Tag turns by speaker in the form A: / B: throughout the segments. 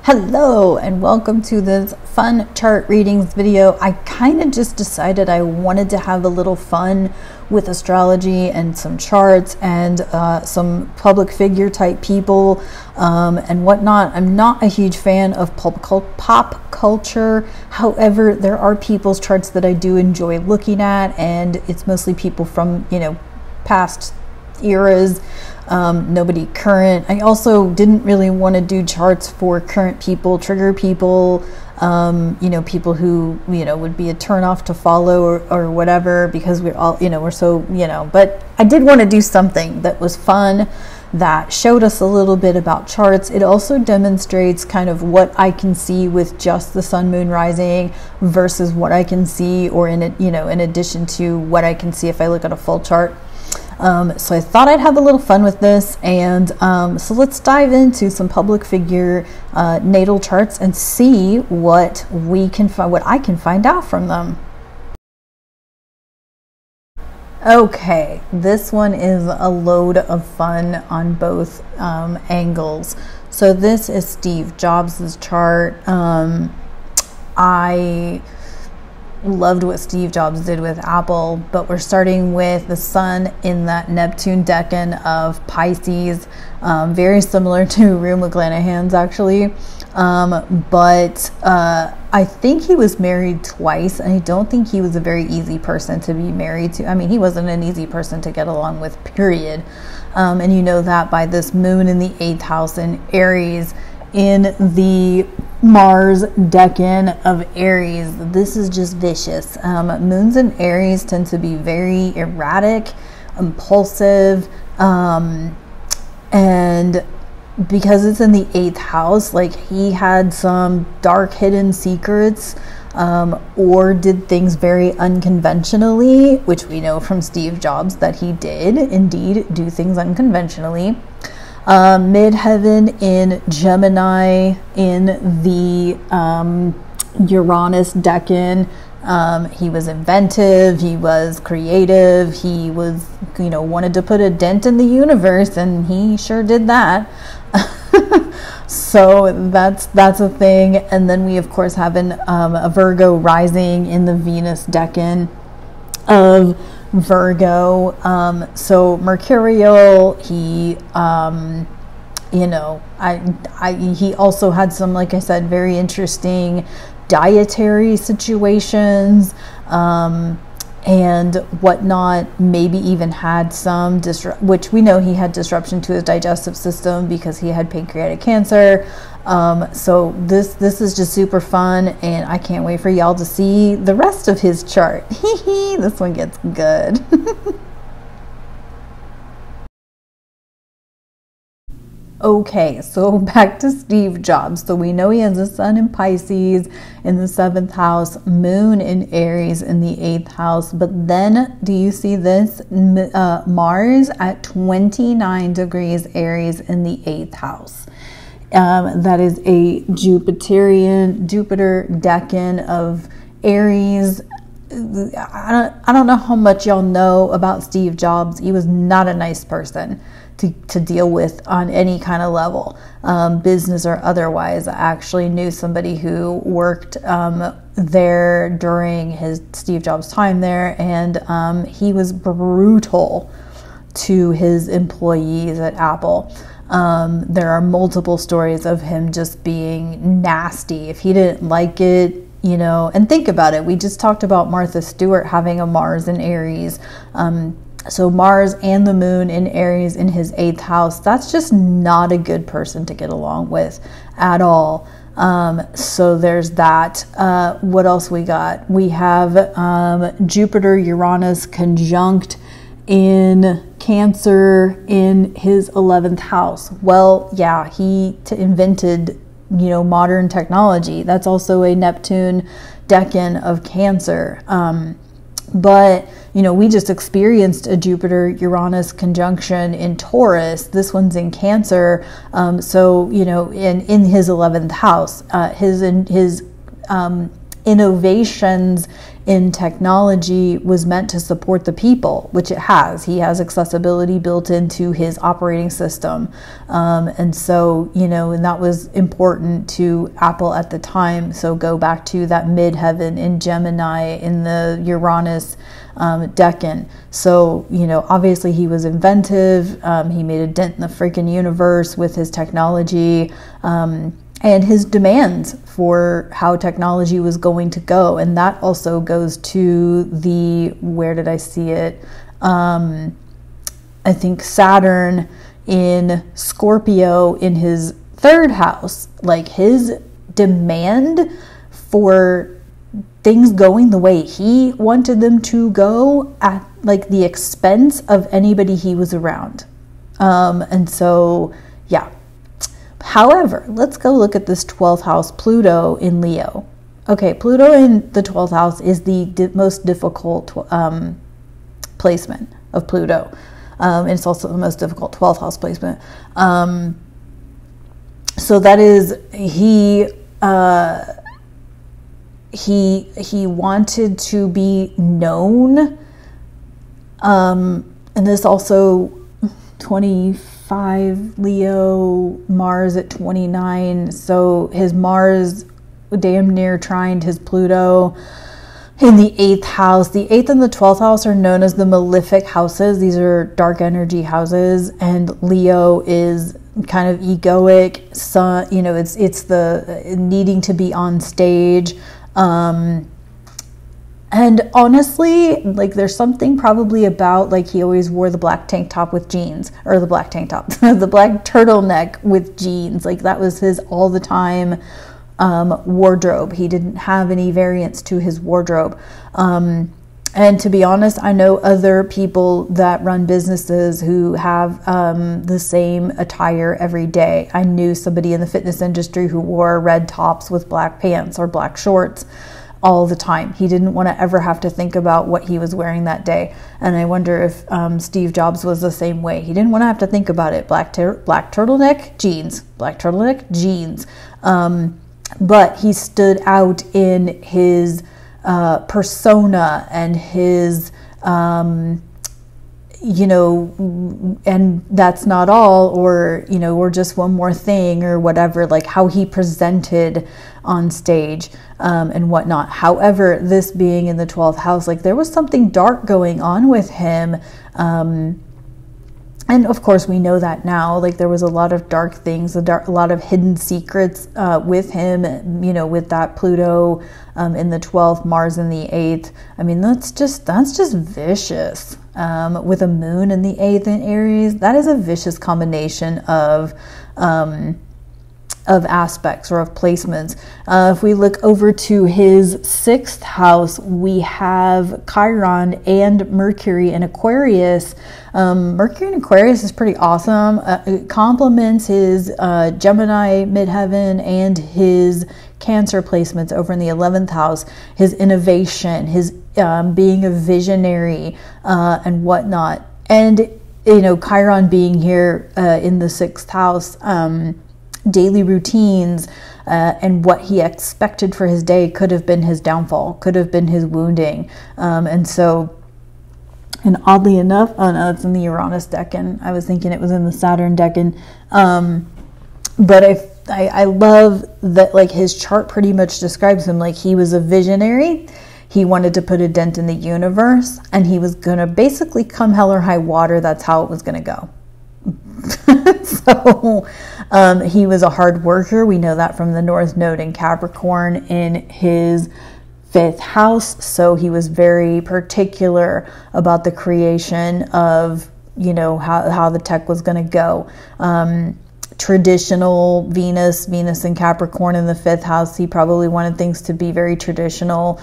A: Hello and welcome to this fun chart readings video. I kind of just decided I wanted to have a little fun with astrology and some charts and some public figure type people and whatnot. I'm not a huge fan of pop culture. However, there are people's charts that I do enjoy looking at, and it's mostly people from, past eras. Nobody current. I also didn't really want to do charts for current people, trigger people, people who, would be a turn off to follow or whatever, because we're all, we're so, but I did want to do something that was fun, that showed us a little bit about charts. It also demonstrates kind of what I can see with just the sun, moon, rising versus what I can see, or in addition to what I can see if I look at a full chart. So I thought I'd have a little fun with this, and so let's dive into some public figure natal charts and see what I can find out from them. Okay, this one is a load of fun on both angles. So this is Steve Jobs' chart. I loved what Steve Jobs did with Apple, but we're starting with the sun in that Neptune decan of Pisces, very similar to Rue McClanahan's actually, but I think he was married twice, and I don't think he was a very easy person to be married to. I mean, he wasn't an easy person to get along with, period, and you know that by this moon in the 8th house in Aries in the Mars decan of Aries. This is just vicious. Moons in Aries tend to be very erratic, impulsive, and because it's in the 8th house, like, he had some dark hidden secrets, or did things very unconventionally, which we know from Steve Jobs that he did indeed do things unconventionally. Midheaven in Gemini in the Uranus decan. He was inventive, he was creative, he was, wanted to put a dent in the universe, and he sure did that. So that's a thing. And then we of course have a Virgo rising in the Venus decan of Virgo. So Mercurial, he he also had some, like I said, very interesting dietary situations and whatnot. Maybe even had some which we know he had disruption to his digestive system because he had pancreatic cancer. So this is just super fun, and I can't wait for y'all to see the rest of his chart. This one gets good. Okay, so back to Steve Jobs. So we know he has a sun in Pisces in the 7th house, moon in Aries in the 8th house. But then, do you see this? Mars at 29 degrees Aries in the 8th house. That is a Jupiter decan of Aries. I don't know how much y'all know about Steve Jobs. He was not a nice person to deal with on any kind of level, business or otherwise. I actually knew somebody who worked there during Steve Jobs' time there, and he was brutal to his employees at Apple. There are multiple stories of him just being nasty if he didn't like it. And think about it. We just talked about Martha Stewart having a Mars in Aries. So Mars and the moon in Aries in his 8th house, that's just not a good person to get along with at all. So there's that. What else we got? We have Jupiter Uranus conjunct in Cancer in his 11th house. Well, yeah, he invented modern technology. That's also a Neptune decan of Cancer. But we just experienced a Jupiter-Uranus conjunction in Taurus. This one's in Cancer. So in his 11th house, his innovations in technology was meant to support the people, which it has. He has accessibility built into his operating system. And so, and that was important to Apple at the time. So go back to that midheaven in Gemini in the Uranus decan. So, obviously he was inventive. He made a dent in the freaking universe with his technology. And his demands for how technology was going to go. And that also goes to where did I see it? I think Saturn in Scorpio in his third house. Like his demand for things going the way he wanted them to go at like the expense of anybody he was around. And so, yeah. However, let's go look at this 12th house Pluto in Leo. Okay, Pluto in the 12th house is the most difficult placement of Pluto. And it's also the most difficult 12th house placement. So that is, he wanted to be known. And this also 25 Leo, Mars at 29. So his Mars damn near trined his Pluto in the 8th house. The 8th and the 12th house are known as the malefic houses. These are dark energy houses, and Leo is kind of egoic. So, it's the needing to be on stage. And honestly, like there's something probably about like he always wore the black tank top with jeans, or the black tank top, the black turtleneck with jeans. Like that was his all the time wardrobe. He didn't have any variance to his wardrobe. And to be honest, I know other people that run businesses who have the same attire every day. I knew somebody in the fitness industry who wore red tops with black pants or black shorts all the time. He didn't want to ever have to think about what he was wearing that day. And I wonder if Steve Jobs was the same way. He didn't want to have to think about it. Black turtleneck, jeans. Black turtleneck, jeans. But he stood out in his persona and his, and that's not all, or just one more thing or whatever, like how he presented on stage and whatnot. However, this being in the 12th house, like there was something dark going on with him. And of course, we know that now, like there was a lot of dark things, a lot of hidden secrets with him, with that Pluto in the 12th, Mars in the 8th. I mean, that's just vicious. With a moon in the 8th in Aries, that is a vicious combination of aspects or of placements. If we look over to his 6th house, we have Chiron and Mercury in Aquarius. Mercury in Aquarius is pretty awesome. It complements his Gemini midheaven and his Cancer placements over in the 11th house. His innovation, his being a visionary and whatnot. And, Chiron being here in the 6th house, daily routines and what he expected for his day could have been his downfall, could have been his wounding. And oddly enough, oh no, it's in the Uranus decan. I was thinking it was in the Saturn decan. But I love that, like, his chart pretty much describes him like he was a visionary. He wanted to put a dent in the universe, and he was going to basically come hell or high water. That's how it was going to go. So he was a hard worker. We know that from the North Node in Capricorn in his 5th house. So he was very particular about the creation of, how the tech was going to go. Traditional Venus in Capricorn in the 5th house. He probably wanted things to be very traditional.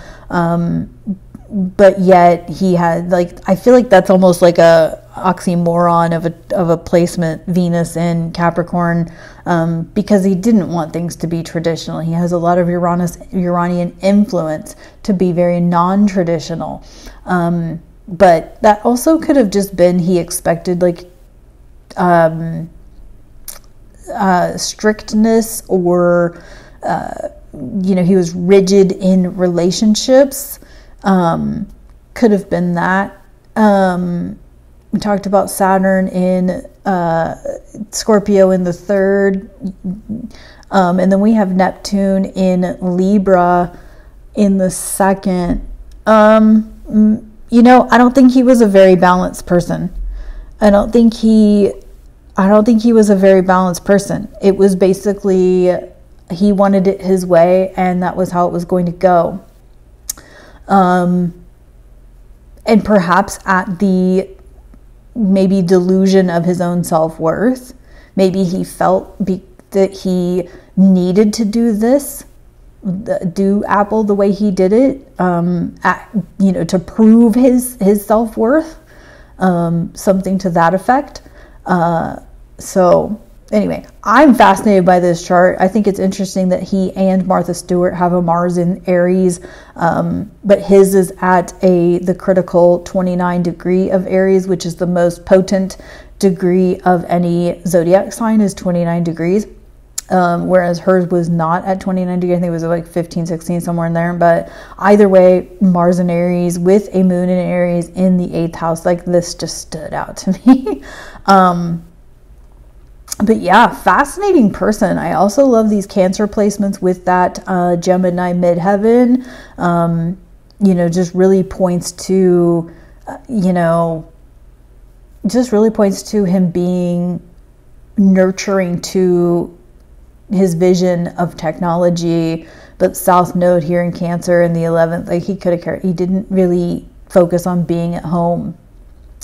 A: But yet he had, like, I feel like that's almost like a oxymoron of a placement, Venus in Capricorn, because he didn't want things to be traditional. He has a lot of Uranian influence to be very non-traditional. But that also could have just been he expected, like, strictness, or he was rigid in relationships. Could have been that. We talked about Saturn in Scorpio in the 3rd. And then we have Neptune in Libra in the 2nd. I don't think he was a very balanced person. I don't think he was a very balanced person. It was basically, he wanted it his way, and that was how it was going to go. And perhaps at the maybe delusion of his own self-worth, maybe he felt that he needed to do this, do Apple the way he did it, to prove his self-worth, something to that effect. So anyway, I'm fascinated by this chart. I think it's interesting that he and Martha Stewart have a Mars in Aries, but his is at the critical 29 degree of Aries, which is the most potent degree of any zodiac sign, is 29 degrees. Whereas hers was not at 29 degrees. I think it was like 15, 16, somewhere in there. But either way, Mars in Aries with a moon in Aries in the 8th house, like this just stood out to me. But yeah, fascinating person. I also love these Cancer placements with that Gemini midheaven. Just really points to, just really points to him being nurturing to his vision of technology. But South Node here in Cancer in the 11th, like he could have cared. He didn't really focus on being at home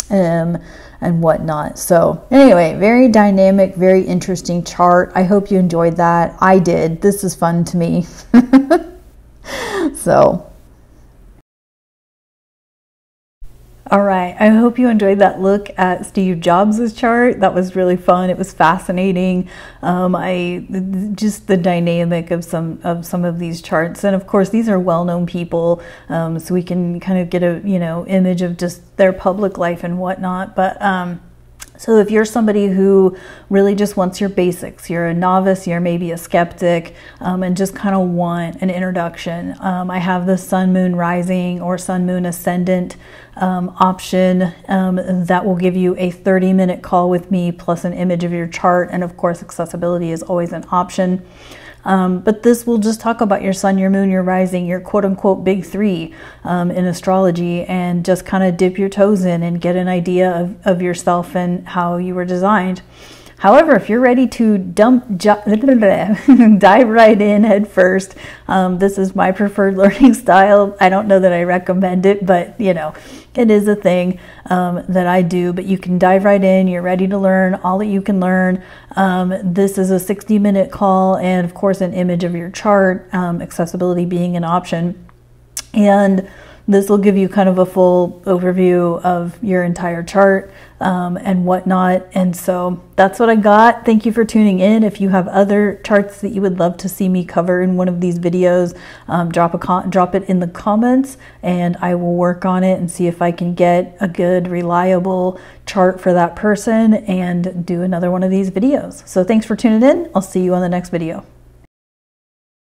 A: and whatnot. So anyway, very dynamic, very interesting chart. I hope you enjoyed that. I did. This is fun to me. So all right, I hope you enjoyed that look at Steve Jobs' chart. That was really fun. It was fascinating. Just the dynamic of some of these charts, and of course these are well-known people, so we can kind of get a image of just their public life and whatnot. But so if you're somebody who really just wants your basics, you're a novice, you're maybe a skeptic, and just kind of want an introduction, I have the Sun, Moon, Rising or Sun, Moon, Ascendant option that will give you a 30-minute call with me plus an image of your chart. And of course, accessibility is always an option. But this will just talk about your sun, your moon, your rising, your quote-unquote big three in astrology, and just kind of dip your toes in and get an idea of yourself and how you were designed. However, if you're ready to dive right in head first, this is my preferred learning style. I don't know that I recommend it, but it is a thing that I do. But you can dive right in. You're ready to learn all that you can learn. This is a 60-minute call, and of course an image of your chart, accessibility being an option. And this will give you kind of a full overview of your entire chart and whatnot. And so that's what I got. Thank you for tuning in. If you have other charts that you would love to see me cover in one of these videos, drop it in the comments, and I will work on it and see if I can get a good, reliable chart for that person and do another one of these videos. So thanks for tuning in. I'll see you on the next video.